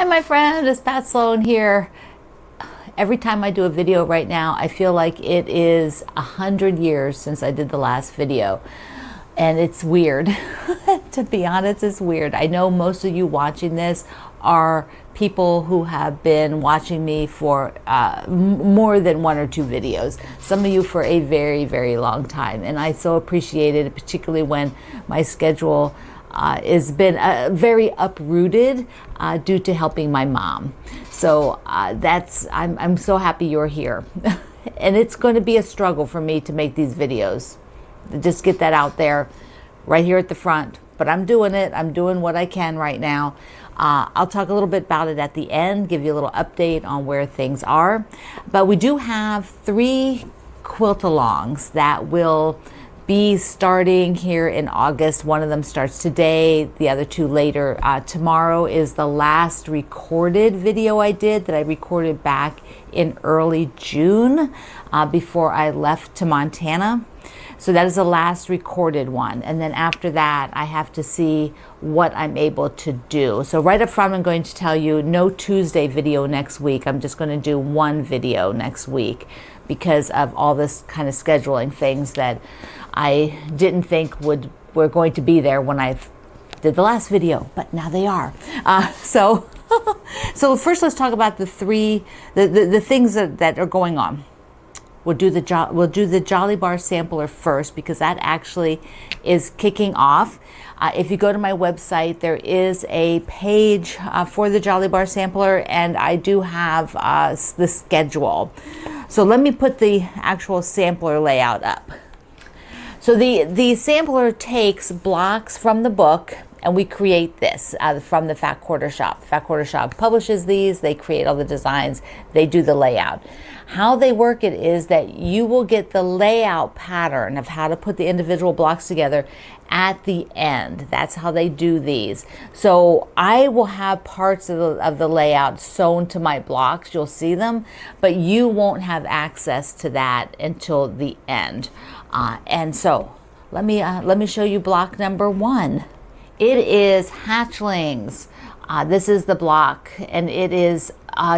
Hi my friend, it's Pat Sloan here. Every time I do a video right now, I feel like it is 100 years since I did the last video. And it's weird. To be honest, it's weird. I know most of you watching this are people who have been watching me for more than one or two videos. Some of you for a very, very long time. And I so appreciate it, particularly when my schedule has been very uprooted due to helping my mom. So I'm so happy you're here. And it's going to be a struggle for me to make these videos. Just get that out there right here at the front. But I'm doing it. I'm doing what I can right now. I'll talk a little bit about it at the end, give you a little update on where things are. But we do have 3 quilt-alongs that will be starting here in August. One of them starts today, the other 2 later. Tomorrow is the last recorded video I did that I recorded back in early June before I left to Montana. So that is the last recorded one. And then after that, I have to see what I'm able to do. So right up front, I'm going to tell you no Tuesday video next week. I'm just going to do 1 video next week because of all this kind of scheduling things that I didn't think were going to be there when I did the last video, but now they are. So first let's talk about the things that are going on. We'll do the Jolly Bar sampler first because that actually is kicking off. If you go to my website, there is a page for the Jolly Bar sampler, and I do have the schedule. So let me put the actual sampler layout up. So the sampler takes blocks from the book, and we create this from the Fat Quarter Shop. Fat Quarter Shop publishes these. They create all the designs. They do the layout. How they work it is that you will get the layout pattern of how to put the individual blocks together at the end. That's how they do these. So I will have parts of the layout sewn to my blocks. You'll see them, but you won't have access to that until the end. And so let me show you block number 1. It is hatchlings. This is the block, and it is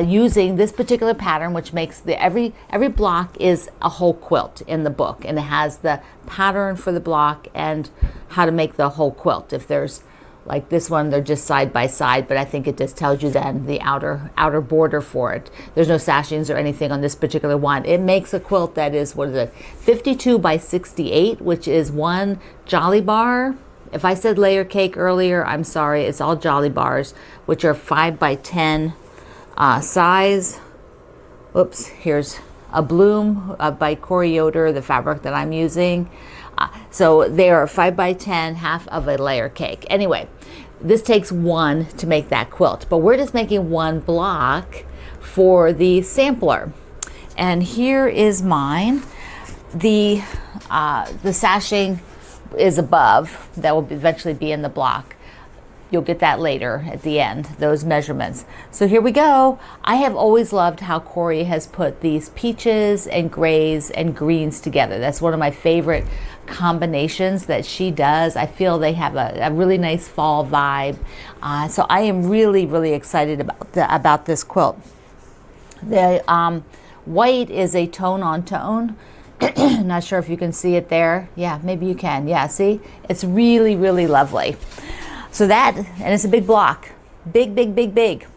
using this particular pattern, which makes every block is a whole quilt in the book, and it has the pattern for the block and how to make the whole quilt. If there's like this one, they're just side by side, but I think it just tells you then the outer border for it. There's no sashings or anything on this particular one. It makes a quilt that is, 52 by 68, which is 1 Jolly Bar. If I said layer cake earlier, I'm sorry, it's all Jolly Bars, which are 5 by 10 size. Oops, here's a bloom by Corey Yoder, the fabric that I'm using. So they are 5 by 10, half of a layer cake. Anyway, this takes 1 to make that quilt, but we're just making 1 block for the sampler. And here is mine. The sashing is above. That will eventually be in the block. You'll get that later at the end, those measurements. So here we go. I have always loved how Corey has put these peaches and grays and greens together. That's one of my favorite combinations that she does. I feel they have a really nice fall vibe. So I am really, really excited about this quilt. The white is a tone on tone. Not sure if you can see it there. Yeah, maybe you can. Yeah, see? It's really, really lovely. So and it's a big block. Big, big, big, big.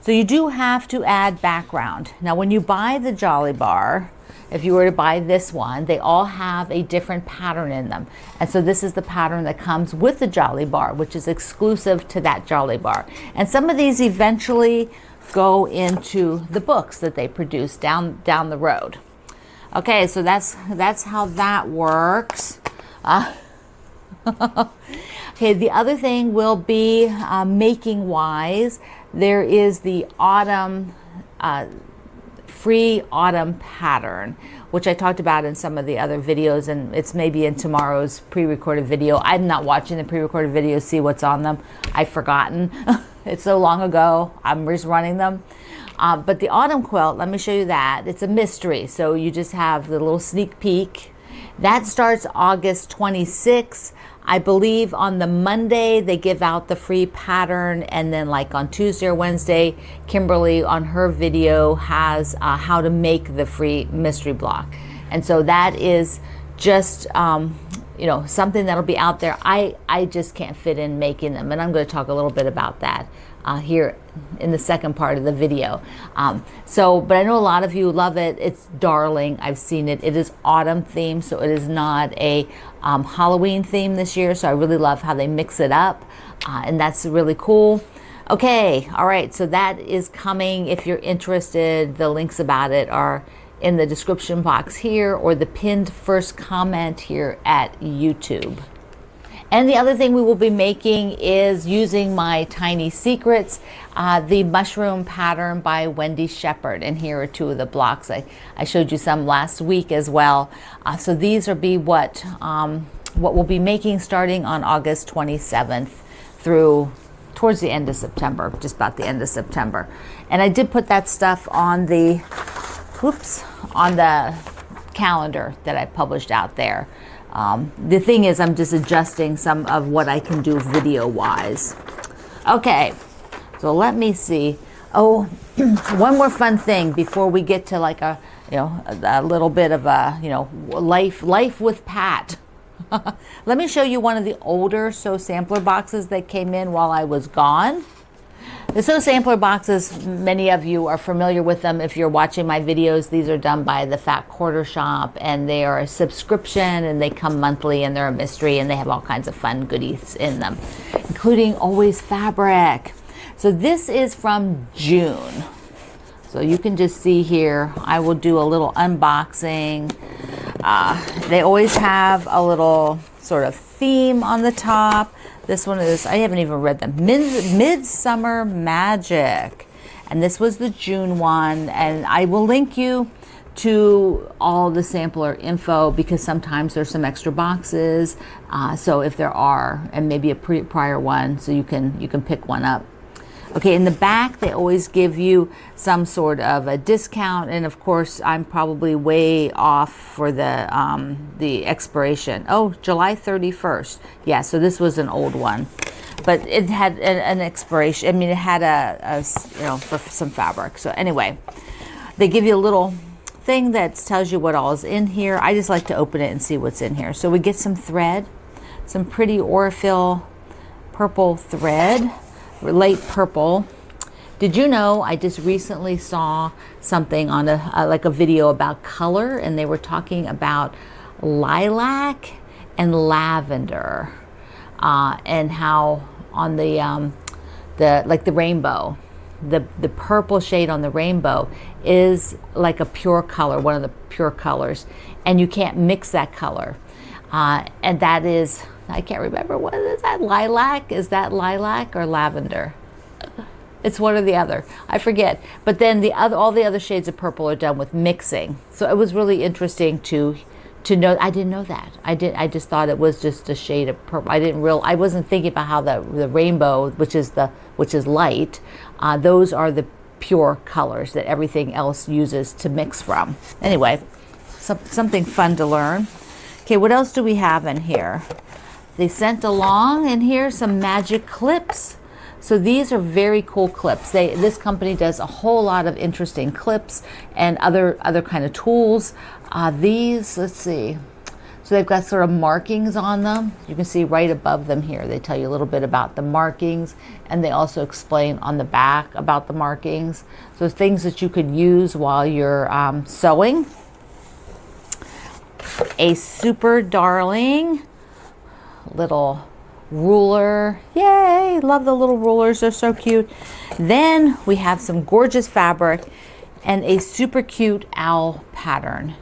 So you do have to add background. Now, when you buy the Jolly Bar, if you were to buy this one, they all have a different pattern in them. And so this is the pattern that comes with the Jolly Bar, which is exclusive to that Jolly Bar. And some of these eventually go into the books that they produce down the road. Okay, so that's how that works. Okay, the other thing will be making wise. There is the autumn, free autumn pattern, which I talked about in some of the other videos, and it's maybe in tomorrow's pre-recorded video. I'm not watching the pre-recorded videos, see what's on them. I've forgotten. It's so long ago. I'm just running them. But the autumn quilt, let me show you that. It's a mystery, so you just have the little sneak peek. That starts August 26th. I believe on the Monday they give out the free pattern, and then like on Tuesday or Wednesday, Kimberly on her video has how to make the free mystery block. And so that is just you know, something that'll be out there. I just can't fit in making them, and I'm going to talk a little bit about that here in the second part of the video. But I know a lot of you love it. It's darling. I've seen it. It is autumn themed, so it is not a Halloween theme this year, so I really love how they mix it up, and that's really cool. Okay, all right, so that is coming. If you're interested, the links about it are in the description box here, or the pinned first comment here at YouTube. And the other thing we will be making is using my Tiny Secrets, the mushroom pattern by Wendy Shepherd. And here are two of the blocks. I showed you some last week as well. So these will be what we'll be making starting on August 27th through towards the end of September, just about the end of September. And I did put that stuff on the on the calendar that I published out there. The thing is, I'm just adjusting some of what I can do video wise. Okay, so let me see. Oh, one more fun thing before we get to like a little bit of a life with Pat. Let me show you one of the older Sew Sampler boxes that came in while I was gone. The Sew Sampler boxes, many of you are familiar with them if you're watching my videos. These are done by the Fat Quarter Shop, and they are a subscription, and they come monthly, and they're a mystery, and they have all kinds of fun goodies in them, including always fabric. So this is from June. So you can just see here, I will do a little unboxing. They always have a little sort of theme on the top. This one is, I haven't even read them, Midsummer Magic. And this was the June one. And I will link you to all the sampler info, because sometimes there's some extra boxes. So if there are, and maybe a prior one, so you can pick one up. Okay, in the back, they always give you some sort of a discount, and of course, I'm probably way off for the expiration. Oh, July 31st. Yeah, so this was an old one, but it had an expiration. I mean, it had for some fabric. So anyway, they give you a little thing that tells you what all is in here. I just like to open it and see what's in here. So we get some thread, some pretty Aurifil purple thread. Light purple. Did you know I just recently saw something on like a video about color, and they were talking about lilac and lavender, and how on the rainbow, the purple shade on the rainbow is like a pure color, one of the pure colors, and you can't mix that color, and that is, I can't remember, what is that, lilac? Is that lilac or lavender? It's one or the other, I forget. But then all the other shades of purple are done with mixing. So it was really interesting to know. I didn't know that. I just thought it was just a shade of purple. I wasn't thinking about how the rainbow, which is light, those are the pure colors that everything else uses to mix from. Anyway, something fun to learn. Okay, what else do we have in here? They sent along in here some magic clips. So these are very cool clips. This company does a whole lot of interesting clips and other kind of tools. These, let's see. So they've got sort of markings on them. You can see right above them here. They tell you a little bit about the markings, and they also explain on the back about the markings. So things that you could use while you're sewing. A super darling little ruler. Yay, love the little rulers, they're so cute. Then we have some gorgeous fabric and a super cute owl pattern.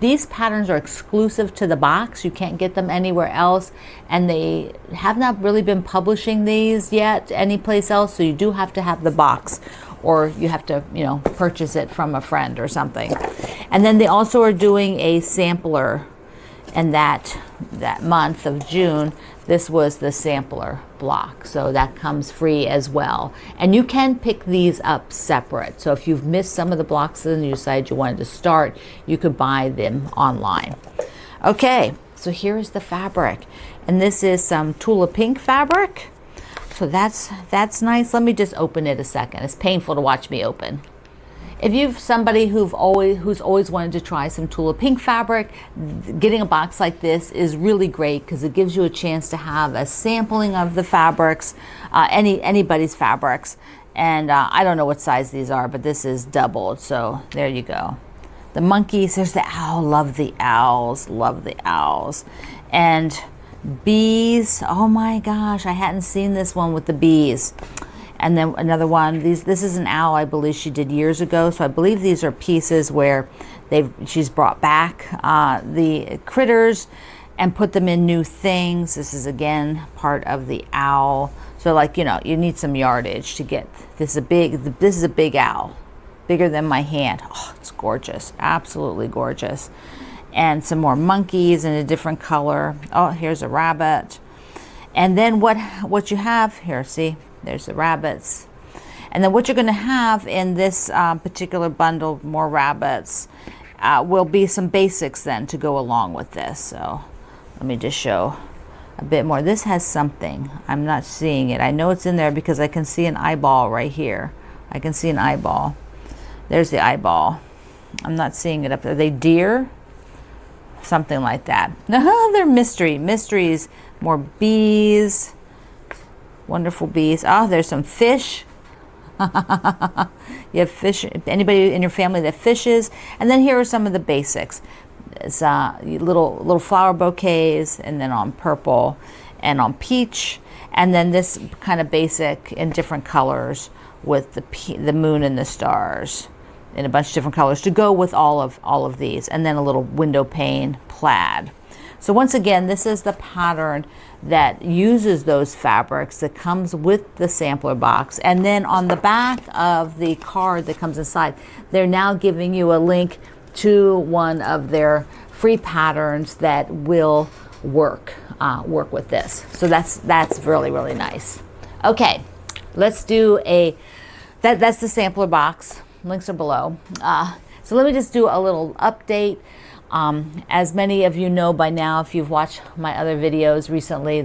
These patterns are exclusive to the box. You can't get them anywhere else, and they have not really been publishing these yet anyplace else, so you do have to have the box, or you have to purchase it from a friend or something. And then they also are doing a sampler, and that month of June, this was the sampler block, so that comes free as well. And you can pick these up separate. So if you've missed some of the blocks and you decide you wanted to start, you could buy them online. Okay, so here is the fabric. And this is some Tula Pink fabric. So that's nice. Let me just open it a second. It's painful to watch me open. If you've somebody who's always wanted to try some Tula Pink fabric, getting a box like this is really great because it gives you a chance to have a sampling of the fabrics, anybody's fabrics. And I don't know what size these are, but this is doubled. So there you go. The monkeys, there's the owl. Love the owls. Love the owls. And bees. Oh my gosh, I hadn't seen this one with the bees. And then another one. This is an owl I believe she did years ago. So I believe these are pieces where she's brought back the critters and put them in new things. This is again part of the owl. So like, you know, you need some yardage to get this. This is a big owl, bigger than my hand. Oh, it's gorgeous, absolutely gorgeous. And some more monkeys in a different color. Oh, here's a rabbit. And then what you have here, see, there's the rabbits. And then what you're going to have in this particular bundle, more rabbits, will be some basics then to go along with this. So let me just show a bit more. This has something. I'm not seeing it. I know it's in there because I can see an eyeball right here. I can see an eyeball. There's the eyeball. I'm not seeing it up there. Are they deer? Something like that. They're mysteries. More bees. Wonderful bees. Oh, there's some fish. You have fish. Anybody in your family that fishes? And then here are some of the basics. It's little flower bouquets, and then on purple and on peach, and then this kind of basic in different colors with the moon and the stars in a bunch of different colors to go with all of these, and then a little window pane plaid. So once again, this is the pattern that uses those fabrics that comes with the sampler box. And then on the back of the card that comes inside, they're now giving you a link to one of their free patterns that will work with this. So that's really, really nice. Okay, let's do that's the sampler box. Links are below. So let me just do a little update. As many of you know by now, if you've watched my other videos recently,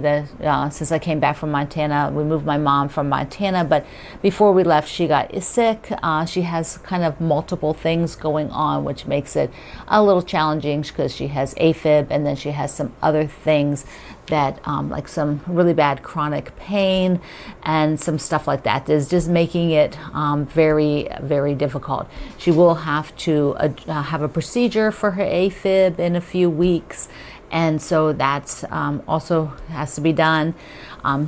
since I came back from Montana, we moved my mom from Montana, but before we left, she got sick. She has kind of multiple things going on, which makes it a little challenging because she has AFib, and then she has some other things that like some really bad chronic pain and some stuff like that is just making it very, very difficult. She will have to have a procedure for her AFib in a few weeks, and so that's also has to be done.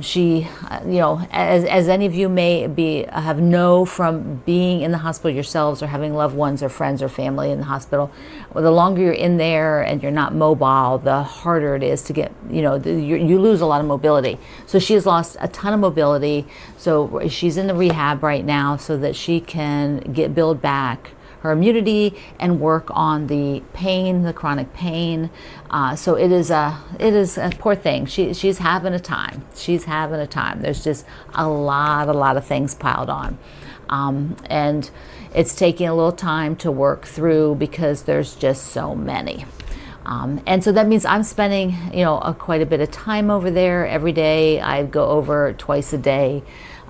She, you know, as any of you may have know from being in the hospital yourselves or having loved ones or friends or family in the hospital, well, the longer you're in there and you're not mobile, the harder it is to get, you know, you lose a lot of mobility. So she has lost a ton of mobility. So she's in the rehab right now so that she can build back her immunity and work on the pain, the chronic pain. So it is a poor thing. She's having a time. She's having a time. There's just a lot of things piled on. And it's taking a little time to work through because there's just so many. And so that means I'm spending, you know, quite a bit of time over there every day. I go over twice a day.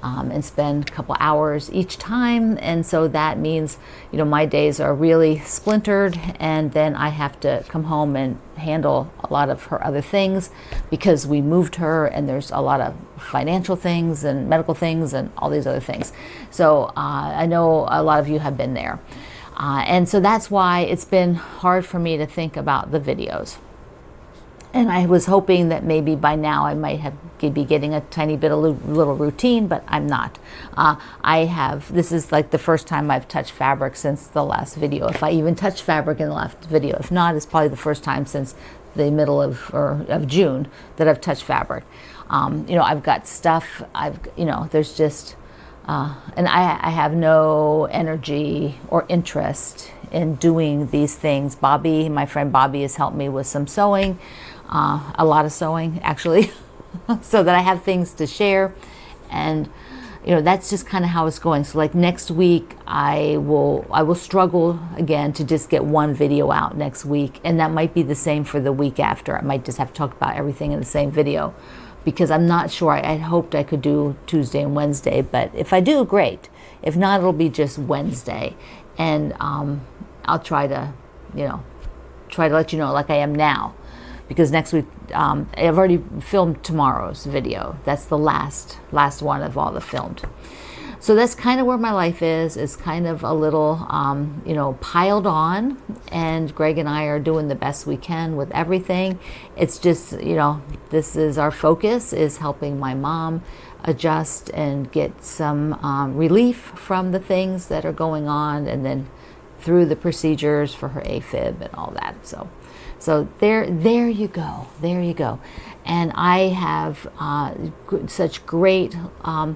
And spend a couple hours each time, and so that means, you know, my days are really splintered, and then I have to come home and handle a lot of her other things because we moved her, and there's a lot of financial things and medical things and all these other things. So I know a lot of you have been there, and so that's why it's been hard for me to think about the videos. And I was hoping that maybe by now I might be getting a tiny bit of little routine, but I'm not. This is like the first time I've touched fabric since the last video. If I even touched fabric in the last video. If not, it's probably the first time since the middle of June that I've touched fabric. You know, I've got stuff, you know, there's just, and I have no energy or interest in doing these things. Bobby, my friend Bobby, has helped me with some sewing. A lot of sewing actually, so that I have things to share, and that's just kind of how it's going. So like next week, I will struggle again to just get one video out next week, and that might be the same for the week after. I might just have to talk about everything in the same video, because I'm not sure. I hoped I could do Tuesday and Wednesday, but if I do, great. If not, it'll be just Wednesday, and I'll try to let you know like I am now, because next week I've already filmed tomorrow's video. That's the last one of all the filmed. So that's kind of where my life is. It's kind of a little piled on, and Greg and I are doing the best we can with everything. It's just, this is our focus, is helping my mom adjust and get some relief from the things that are going on, and then through the procedures for her AFib and all that. So there you go. There you go. And I have such grateful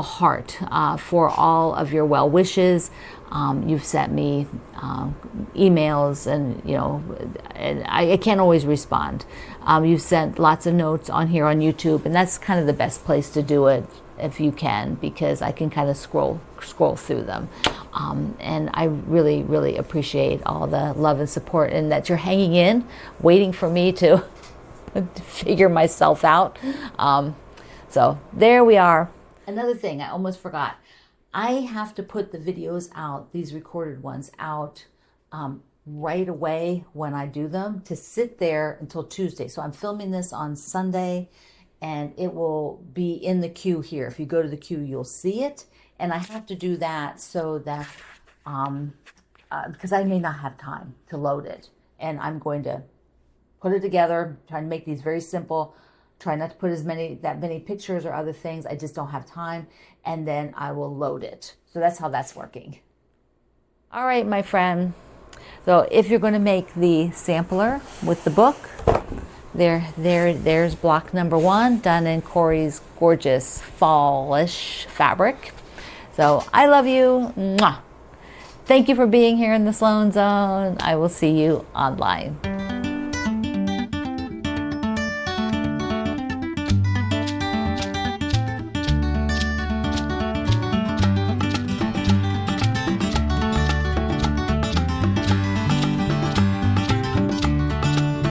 heart for all of your well wishes. You've sent me emails, and I can't always respond. You've sent lots of notes on here on YouTube, and that's kind of the best place to do it if you can, because I can kind of scroll through them. And I really, really appreciate all the love and support, and that you're hanging in, waiting for me to figure myself out. So there we are. Another thing I almost forgot. I have to put the videos out, these recorded ones out, right away when I do them, to sit there until Tuesday. So I'm filming this on Sunday, and it will be in the queue here. If you go to the queue, you'll see it. And I have to do that so that, because I may not have time to load it. And I'm going to put it together, try to make these very simple, try not to put that many pictures or other things. I just don't have time. And then I will load it. So that's how that's working. All right, my friend. So if you're going to make the sampler with the book, there's block number 1, done in Corey's gorgeous fallish fabric. So I love you. Mwah. Thank you for being here in the Sloan Zone. I will see you online.